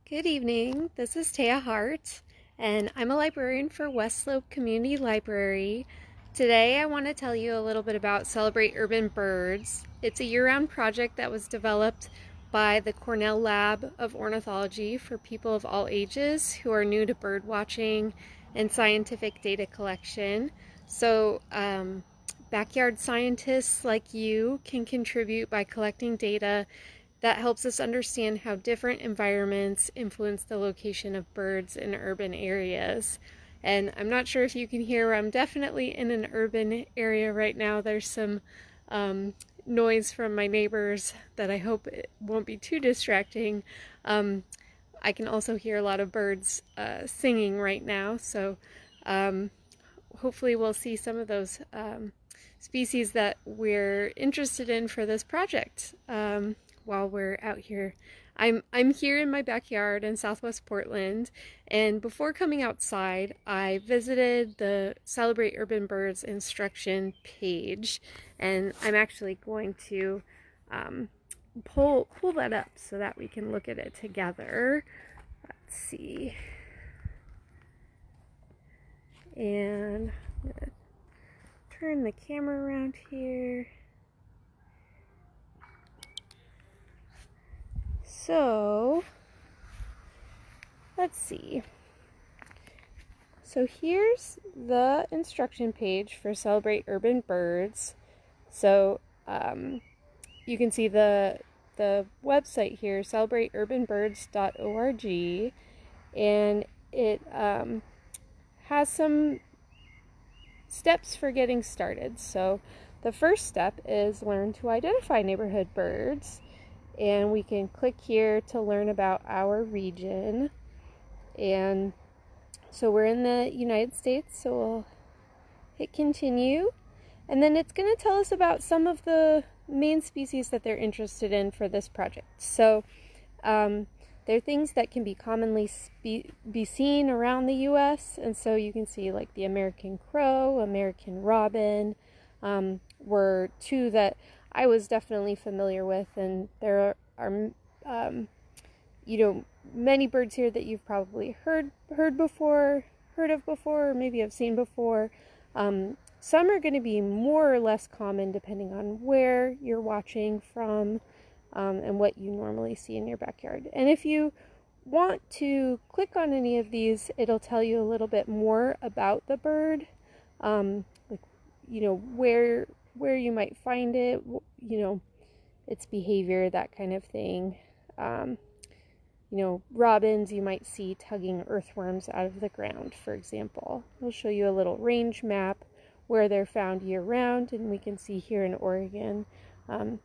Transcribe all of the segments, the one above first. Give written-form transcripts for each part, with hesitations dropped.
Good evening. This is Taya Hart, and I'm a librarian for West Slope Community Library. Today, I want to tell you a little bit about Celebrate Urban Birds. It's a year-round project that was developed by the Cornell Lab of Ornithology for people of all ages who are new to bird watching and scientific data collection. So, backyard scientists like you can contribute by collecting data that helps us understand how different environments influence the location of birds in urban areas. And I'm not sure if you can hear, I'm definitely in an urban area right now. There's some noise from my neighbors that I hope it won't be too distracting. I can also hear a lot of birds singing right now, so hopefully we'll see some of those species that we're interested in for this project while we're out here. I'm here in my backyard in Southwest Portland, and before coming outside, I visited the Celebrate Urban Birds instruction page, and I'm actually going to pull that up so that we can look at it together. Let's see. And I'm gonna turn the camera around here. So, let's see. So here's the instruction page for Celebrate Urban Birds. So you can see the website here, celebrateurbanbirds.org, and it has some steps for getting started. So the first step is learn to identify neighborhood birds. And we can click here to learn about our region. And so we're in the United States, so we'll hit continue. And then it's going to tell us about some of the main species that they're interested in for this project. So they're things that can be commonly be seen around the U.S. And so you can see like the American crow, American robin, were two that I was definitely familiar with, and there are many birds here that you've probably heard of before, or maybe have seen before. Some are going to be more or less common depending on where you're watching from, and what you normally see in your backyard. And if you want to click on any of these, it'll tell you a little bit more about the bird, where you might find it, its behavior, that kind of thing. Robins you might see tugging earthworms out of the ground, for example. We'll show you a little range map where they're found year-round, and we can see here in Oregon,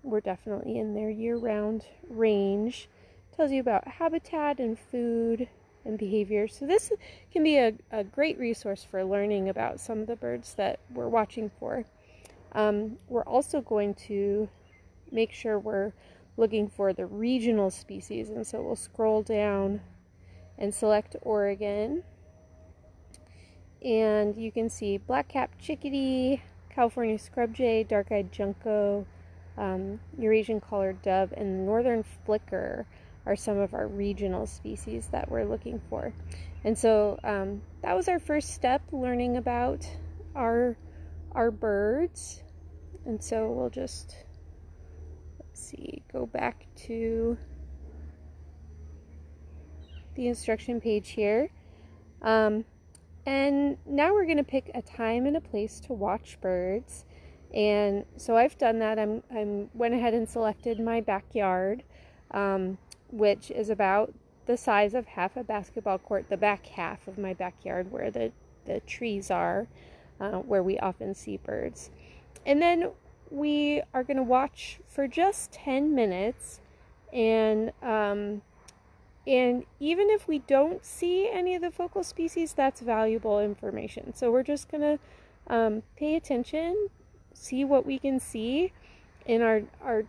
we're definitely in their year-round range. Tells you about habitat and food and behavior. So this can be a great resource for learning about some of the birds that we're watching for. We're also going to make sure we're looking for the regional species, and so we'll scroll down and select Oregon, and you can see black-capped chickadee, California scrub jay, dark-eyed junco, Eurasian collared dove, and northern flicker are some of our regional species that we're looking for. And so that was our first step, learning about our birds. And so we'll just, let's see, go back to the instruction page here. And now we're going to pick a time and a place to watch birds. And so I've done that. I went ahead and selected my backyard, which is about the size of half a basketball court, the back half of my backyard where the trees are, where we often see birds. And then we are going to watch for just 10 minutes, and even if we don't see any of the focal species, that's valuable information. So we're just going to pay attention, see what we can see in our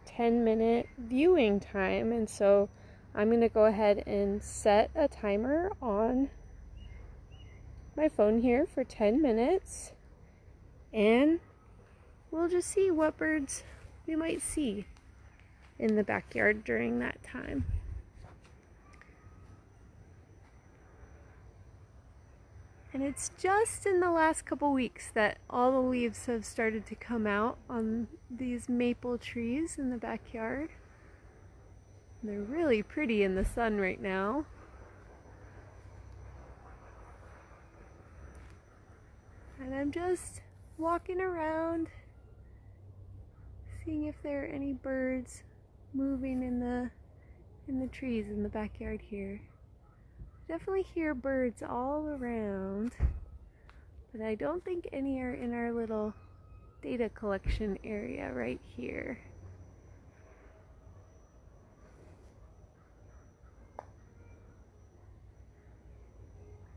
10-minute viewing time. And so I'm going to go ahead and set a timer on my phone here for 10 minutes, and we'll just see what birds we might see in the backyard during that time. And it's just in the last couple weeks that all the leaves have started to come out on these maple trees in the backyard. They're really pretty in the sun right now. And I'm just walking around, seeing if there are any birds moving in the trees in the backyard here. Definitely hear birds all around, but I don't think any are in our little data collection area right here.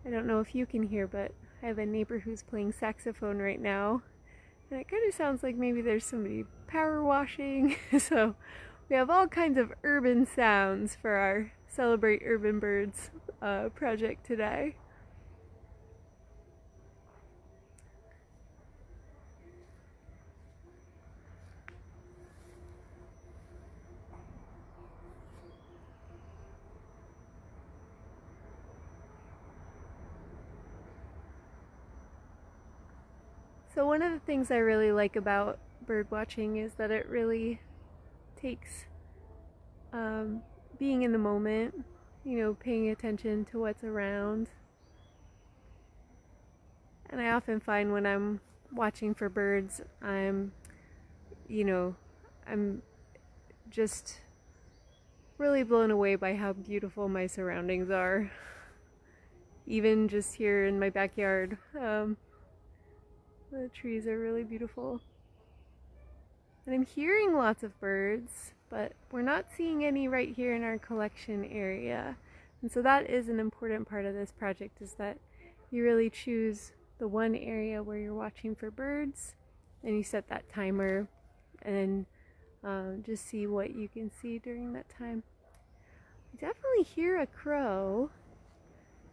I don't know if you can hear, but I have a neighbor who's playing saxophone right now, and it kind of sounds like maybe there's somebody power washing. So we have all kinds of urban sounds for our Celebrate Urban Birds project today. So one of the things I really like about bird watching is that it really takes being in the moment, you know, paying attention to what's around. And I often find when I'm watching for birds, I'm just really blown away by how beautiful my surroundings are. Even just here in my backyard, the trees are really beautiful. And I'm hearing lots of birds, but we're not seeing any right here in our collection area. And so that is an important part of this project, is that you really choose the one area where you're watching for birds, and you set that timer and just see what you can see during that time. I definitely hear a crow.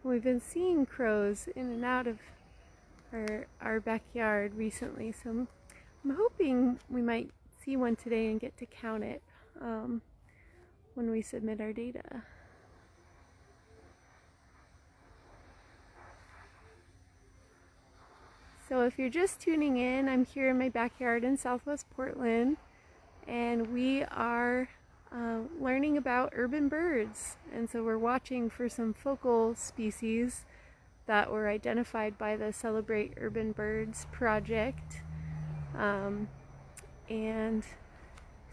We've been seeing crows in and out of our backyard recently, so I'm hoping we might see one today and get to count it when we submit our data. So if you're just tuning in, I'm here in my backyard in Southwest Portland, and we are learning about urban birds. And so we're watching for some focal species that were identified by the Celebrate Urban Birds project, and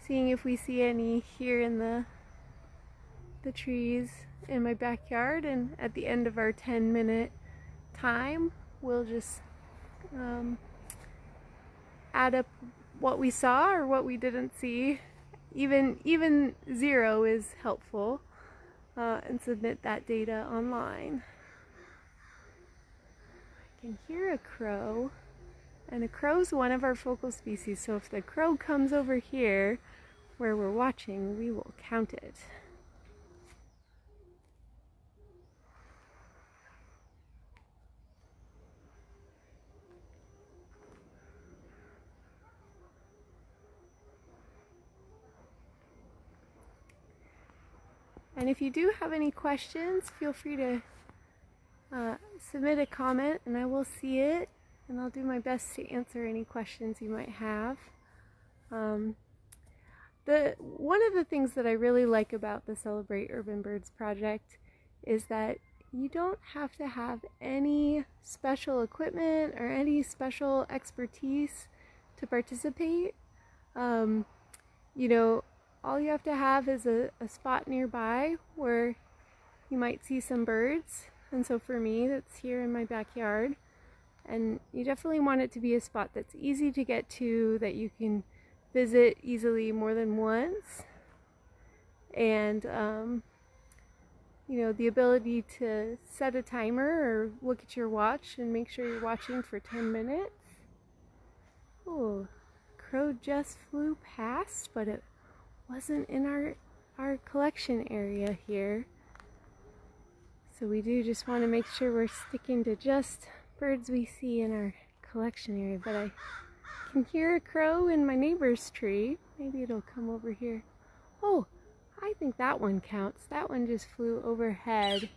seeing if we see any here in the trees in my backyard. And at the end of our 10-minute time, we'll just add up what we saw or what we didn't see. Even 0 is helpful, and submit that data online. I can hear a crow, and a crow's one of our focal species, so if the crow comes over here where we're watching, we will count it. And if you do have any questions, feel free to submit a comment, and I will see it, and I'll do my best to answer any questions you might have. One of the things that I really like about the Celebrate Urban Birds project is that you don't have to have any special equipment or any special expertise to participate. All you have to have is a spot nearby where you might see some birds. And so for me, that's here in my backyard. And you definitely want it to be a spot that's easy to get to, that you can visit easily more than once. And, the ability to set a timer or look at your watch and make sure you're watching for 10 minutes. Oh, crow just flew past, but it wasn't in our collection area here. So we do just want to make sure we're sticking to just birds we see in our collection area. But I can hear a crow in my neighbor's tree. Maybe it'll come over here. Oh, I think that one counts. That one just flew overhead.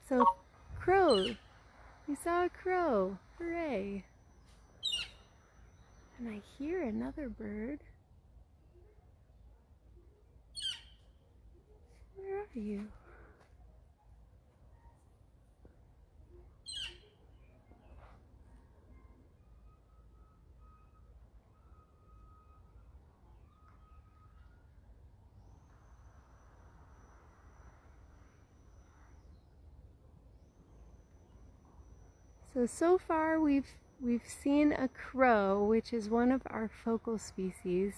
So crow. We saw a crow. Hooray. And I hear another bird. Where are you? So far we've seen a crow, which is one of our focal species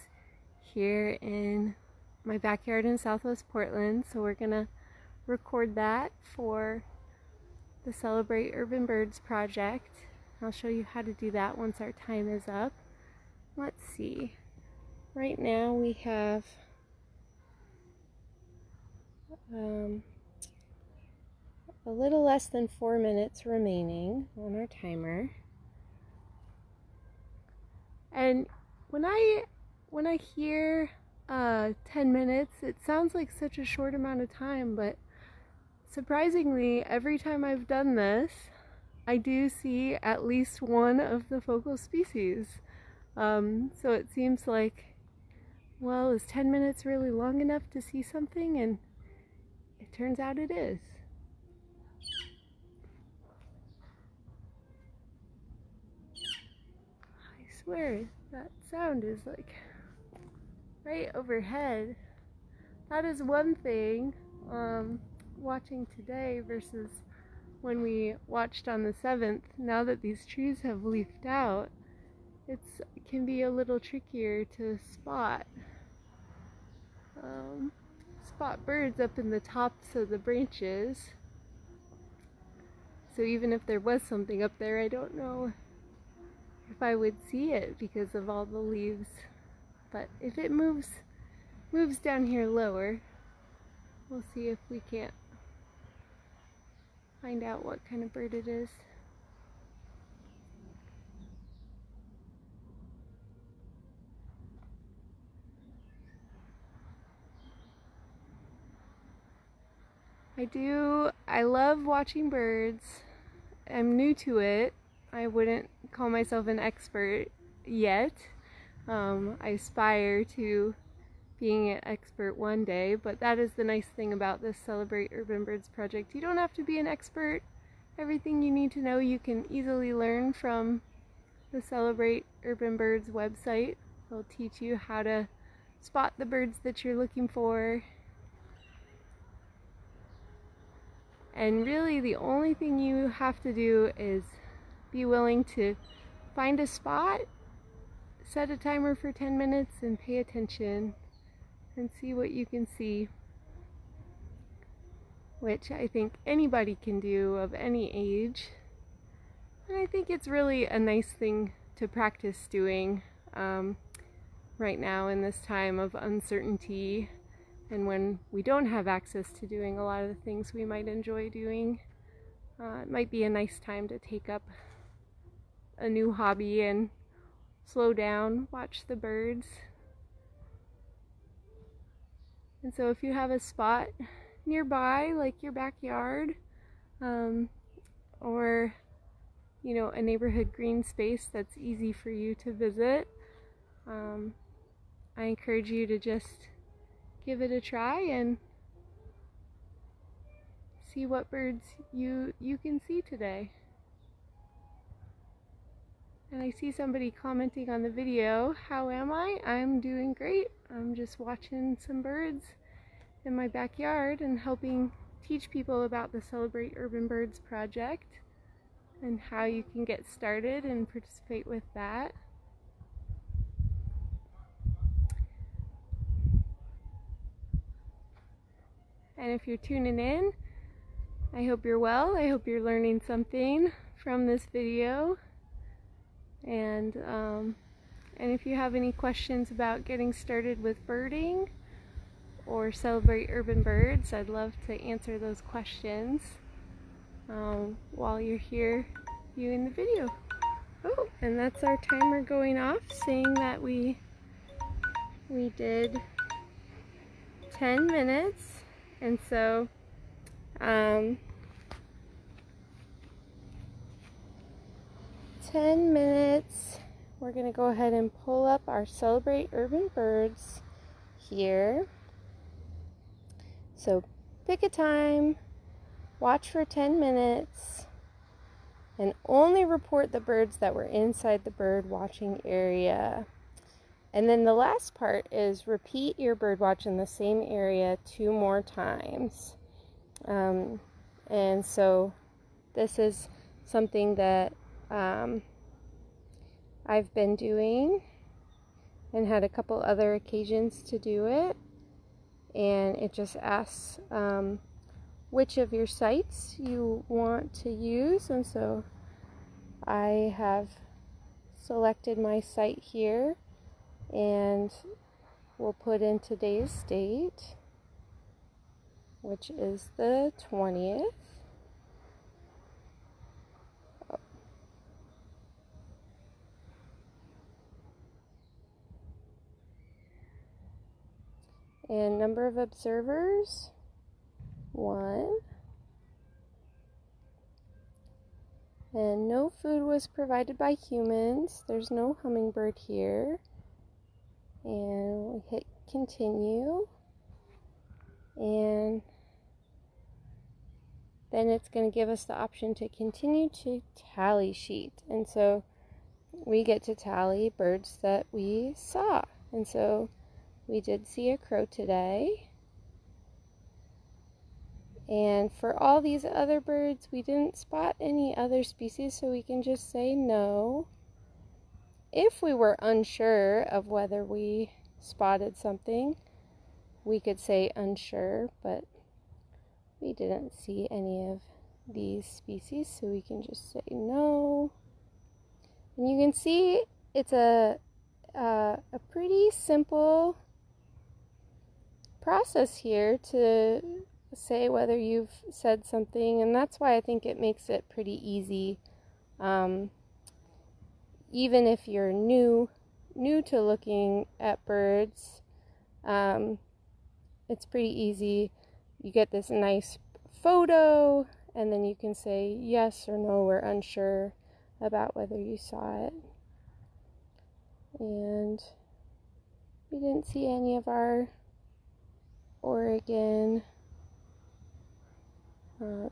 here in my backyard in Southwest Portland. So we're gonna record that for the Celebrate Urban Birds project. I'll show you how to do that once our time is up. Let's see. Right now we have a little less than 4 minutes remaining on our timer. And when I hear 10 minutes, it sounds like such a short amount of time, but surprisingly, every time I've done this, I do see at least one of the focal species. So it seems like, well, is 10 minutes really long enough to see something? And it turns out it is. I swear, that sound is like right overhead. That is one thing, watching today versus when we watched on the 7th. Now that these trees have leafed out, it can be a little trickier to spot birds up in the tops of the branches. So even if there was something up there, I don't know if I would see it because of all the leaves. But if it moves down here lower, we'll see if we can't find out what kind of bird it is. I love watching birds. I'm new to it. I wouldn't call myself an expert yet. I aspire to being an expert one day, but that is the nice thing about this Celebrate Urban Birds project. You don't have to be an expert. Everything you need to know you can easily learn from the Celebrate Urban Birds website. They'll teach you how to spot the birds that you're looking for. And really the only thing you have to do is be willing to find a spot, set a timer for 10 minutes, and pay attention and see what you can see, which I think anybody can do of any age. And I think it's really a nice thing to practice doing right now in this time of uncertainty and when we don't have access to doing a lot of the things we might enjoy doing. It might be a nice time to take up a new hobby and slow down, watch the birds. And so if you have a spot nearby, like your backyard, or a neighborhood green space that's easy for you to visit, I encourage you to just give it a try and see what birds you can see today. And I see somebody commenting on the video, how am I? I'm doing great. I'm just watching some birds in my backyard and helping teach people about the Celebrate Urban Birds project and how you can get started and participate with that. And if you're tuning in, I hope you're well. I hope you're learning something from this video. And if you have any questions about getting started with birding or Celebrate Urban Birds, I'd love to answer those questions while you're here viewing the video. Oh, and that's our timer going off, saying that we did 10 minutes. And so 10 minutes. We're going to go ahead and pull up our Celebrate Urban Birds here. So pick a time, watch for 10 minutes, and only report the birds that were inside the bird watching area. And then the last part is repeat your bird watch in the same area 2 more times. And so this is something that I've been doing and had a couple other occasions to do it. And it just asks which of your sites you want to use. And so I have selected my site here, and we'll put in today's date, which is the 20th. And number of observers, 1. And no food was provided by humans. There's no hummingbird here. And we hit continue. And then it's going to give us the option to continue to tally sheet. And so we get to tally birds that we saw. And so we did see a crow today. And for all these other birds, we didn't spot any other species, so we can just say no. If we were unsure of whether we spotted something, we could say unsure, but we didn't see any of these species, so we can just say no. And you can see it's a pretty simple process here to say whether you've said something, and that's why I think it makes it pretty easy. Even if you're new to looking at birds, it's pretty easy. You get this nice photo, and then you can say yes or no or unsure about whether you saw it. And we didn't see any of our Oregon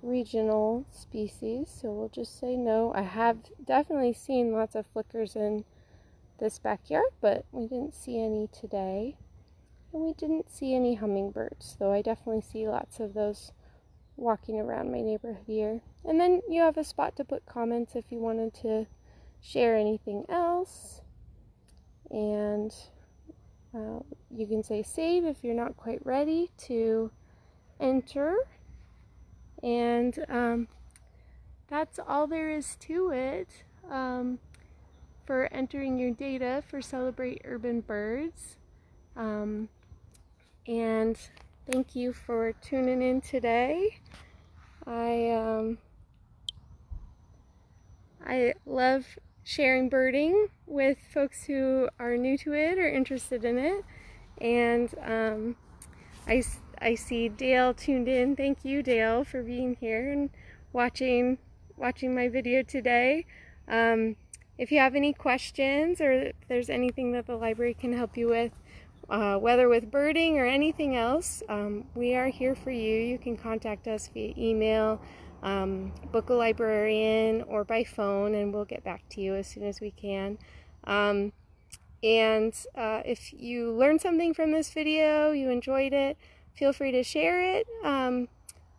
regional species, so we'll just say no. I have definitely seen lots of flickers in this backyard, but we didn't see any today. And we didn't see any hummingbirds, though I definitely see lots of those walking around my neighborhood here. And then you have a spot to put comments if you wanted to share anything else. And you can say save if you're not quite ready to enter. And that's all there is to it for entering your data for Celebrate Urban Birds. And thank you for tuning in today. I love sharing birding with folks who are new to it or interested in it. And I see Dale tuned in. Thank you, Dale, for being here and watching my video today. If you have any questions or if there's anything that the library can help you with, whether with birding or anything else, we are here for you. You can contact us via email, book a librarian, or by phone, and we'll get back to you as soon as we can. And if you learned something from this video, you enjoyed it, feel free to share it,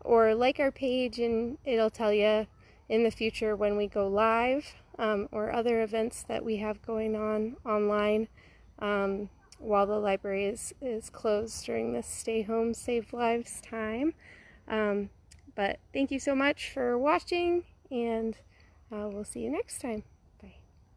or like our page, and it'll tell you in the future when we go live, or other events that we have going on online while the library is closed during this Stay Home Save Lives time. But thank you so much for watching, and we'll see you next time.